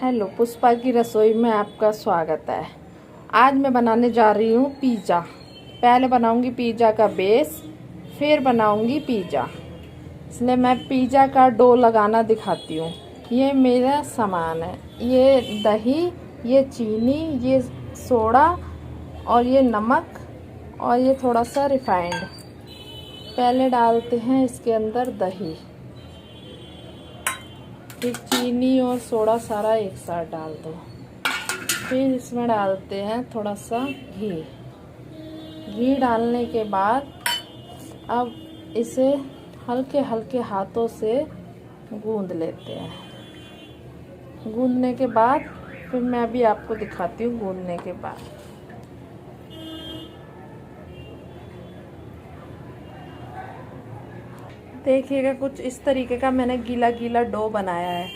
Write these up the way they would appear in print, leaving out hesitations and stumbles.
Hello, Pushpa की रसोई में आपका स्वागत है। आज मैं बनाने जा रही हूँ पिज़्ज़ा। पहले बनाऊँगी पिज़्ज़ा का बेस, फिर बनाऊँगी पिज़्ज़ा। इसलिए मैं पिज़्ज़ा का डो लगाना दिखाती हूँ। ये मेरा सामान है, ये दही, ये चीनी, ये सोडा और ये नमक और ये थोड़ा सा रिफाइंड। पहले डालते हैं इसके अंदर दही, फिर चीनी और सोडा सारा एक साथ डाल दो। फिर इसमें डालते हैं थोड़ा सा घी। घी डालने के बाद अब इसे हल्के हल्के हाथों से गूंद लेते हैं। गूंदने के बाद फिर मैं अभी आपको दिखाती हूँ गूंदने के बाद। देखिएगा कुछ इस तरीके का मैंने गीला गीला डो बनाया है।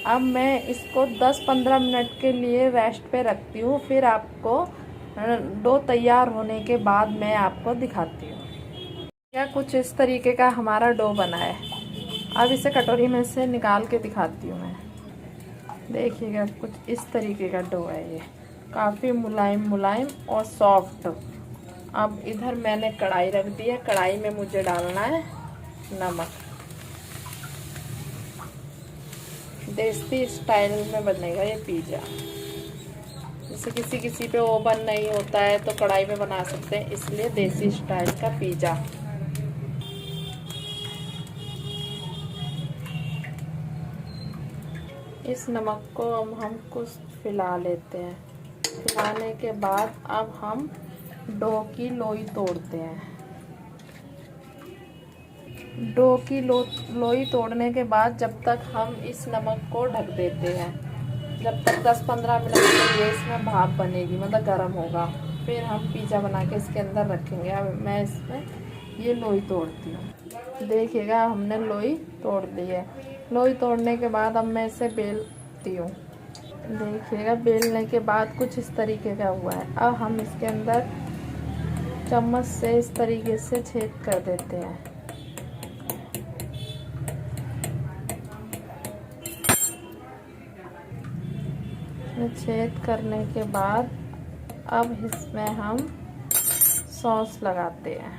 अब मैं इसको 10-15 मिनट के लिए रेस्ट पे रखती हूँ। फिर आपको डो तैयार होने के बाद मैं आपको दिखाती हूँ। या कुछ इस तरीके का हमारा डो बना है। अब इसे कटोरी में से निकाल के दिखाती हूँ मैं। देखिएगा कुछ इस तरीके का डो है, ये काफ़ी मुलायम मुलायम और सॉफ्ट। अब इधर मैंने कढ़ाई रख दी है। कढ़ाई में मुझे डालना है नमक। देसी स्टाइल में बनेगा ये पिज़्ज़ा। जैसे किसी किसी पे ओवन नहीं होता है तो कढ़ाई में बना सकते हैं, इसलिए देसी स्टाइल का पिज़्ज़ा। इस नमक को हम कुछ फैला लेते हैं। फैलाने के बाद अब हम डो की लोई तोड़ते हैं। डो की लोई तोड़ने के बाद जब तक हम इस नमक को ढक देते हैं, जब तक 10-15 मिनट के लिए इसमें भाप बनेगी, मतलब गर्म होगा। फिर हम पिज़्ज़ा बना के इसके अंदर रखेंगे। अब मैं इसमें ये लोई तोड़ती हूँ। देखिएगा हमने लोई तोड़ दी है। लोई तोड़ने के बाद अब मैं इसे बेलती हूँ। देखिएगा बेलने के बाद कुछ इस तरीके का हुआ है। अब हम इसके अंदर चम्मच से इस तरीके से छेद कर देते हैं। छेद करने के बाद अब इसमें हम सॉस लगाते हैं।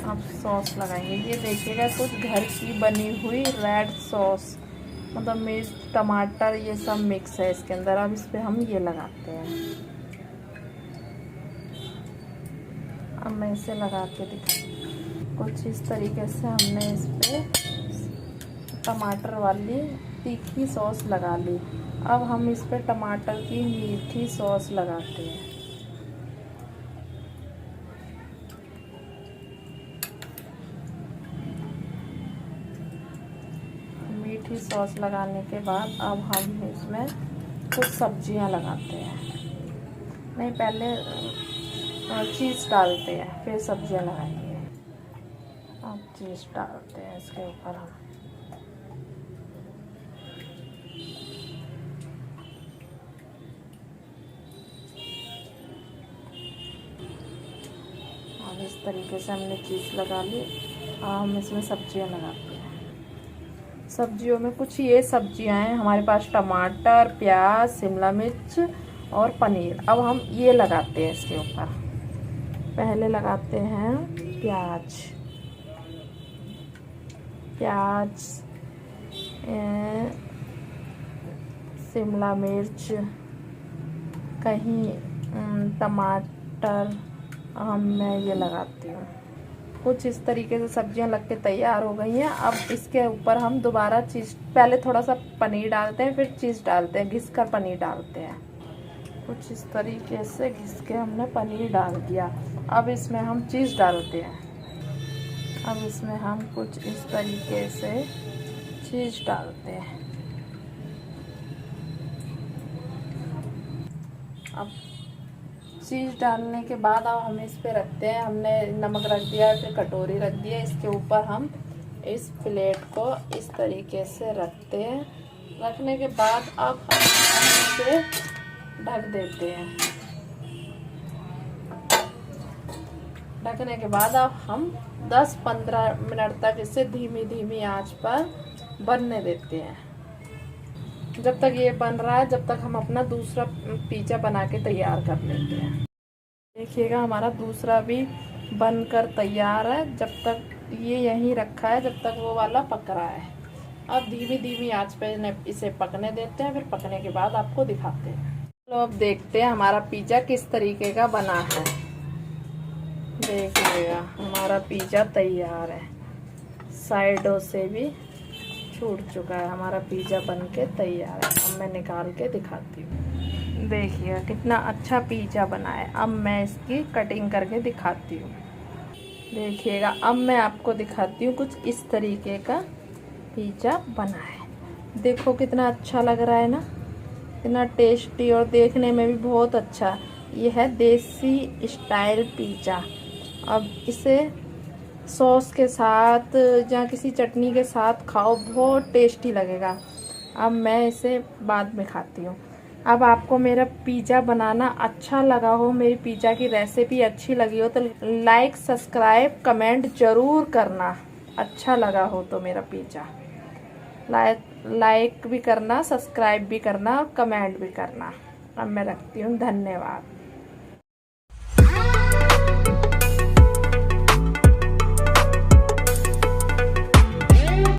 अब सॉस लगाएंगे। ये देखिएगा कुछ घर की बनी हुई रेड सॉस, मतलब मिर्च टमाटर ये सब मिक्स है इसके अंदर। अब इस पर हम ये लगाते हैं। अब मैं इसे लगा के दिखा, कुछ इस तरीके से हमने इस पर टमाटर वाली तीखी सॉस लगा ली। अब हम इस पर टमाटर की मीठी सॉस लगाते हैं। मीठी सॉस लगाने के बाद अब हम इसमें कुछ सब्जियां लगाते हैं। नहीं, पहले चीज़ डालते हैं फिर सब्जियां लगाएंगे। अब चीज़ डालते हैं इसके ऊपर हम। अब इस तरीके से हमने चीज़ लगा ली। हम इसमें सब्जियां लगाते हैं। सब्जियों में कुछ ये सब्जियां हैं हमारे पास, टमाटर, प्याज, शिमला मिर्च और पनीर। अब हम ये लगाते हैं इसके ऊपर। पहले लगाते हैं प्याज, शिमला मिर्च, कहीं टमाटर। मैं ये लगाती हूँ। कुछ इस तरीके से सब्जियां लग के तैयार हो गई हैं। अब इसके ऊपर हम दोबारा चीज़, पहले थोड़ा सा पनीर डालते हैं फिर चीज़ डालते हैं, घिस कर पनीर डालते हैं। कुछ इस तरीके से घिस के हमने पनीर डाल दिया। अब इसमें हम चीज़ डालते हैं। अब इसमें हम कुछ इस तरीके से चीज़ डालते हैं। अब चीज़ डालने के बाद अब हम इस पे रखते हैं। हमने नमक रख दिया, फिर कटोरी रख दिया। इसके ऊपर हम इस प्लेट को इस तरीके से रखते हैं। रखने के बाद अब हम इसे ढक देते हैं। ढकने के बाद अब हम 10-15 मिनट तक इसे धीमी धीमी आंच पर बनने देते हैं। जब तक ये बन रहा है, जब तक हम अपना दूसरा पिज़्ज़ा बना के तैयार कर लेते हैं। देखिएगा हमारा दूसरा भी बनकर तैयार है। जब तक ये यहीं रखा है, जब तक वो वाला पक रहा है। अब धीमी धीमी आंच पे इसे पकने देते हैं, फिर पकने के बाद आपको दिखाते हैं। चलो अब देखते हैं हमारा पिज़्ज़ा किस तरीके का बना है। देखिएगा हमारा पिज़्ज़ा तैयार है, साइडों से भी छूट चुका है। हमारा पिज़्ज़ा बनके तैयार है। अब मैं निकाल के दिखाती हूँ। देखिएगा कितना अच्छा पिज़्ज़ा बना है। अब मैं इसकी कटिंग करके दिखाती हूँ। देखिएगा अब मैं आपको दिखाती हूँ कुछ इस तरीके का पिज़्ज़ा बना है। देखो कितना अच्छा लग रहा है ना, इतना टेस्टी और देखने में भी बहुत अच्छा। ये है देसी स्टाइल पिज़्ज़ा। अब इसे सॉस के साथ या किसी चटनी के साथ खाओ, बहुत टेस्टी लगेगा। अब मैं इसे बाद में खाती हूँ। अब आपको मेरा पिज़्ज़ा बनाना अच्छा लगा हो, मेरी पिज़्ज़ा की रेसिपी अच्छी लगी हो तो लाइक सब्सक्राइब कमेंट ज़रूर करना। अच्छा लगा हो तो मेरा पिज़्ज़ा लाइक भी करना, सब्सक्राइब भी करना और कमेंट भी करना। अब मैं रखती हूँ, धन्यवाद।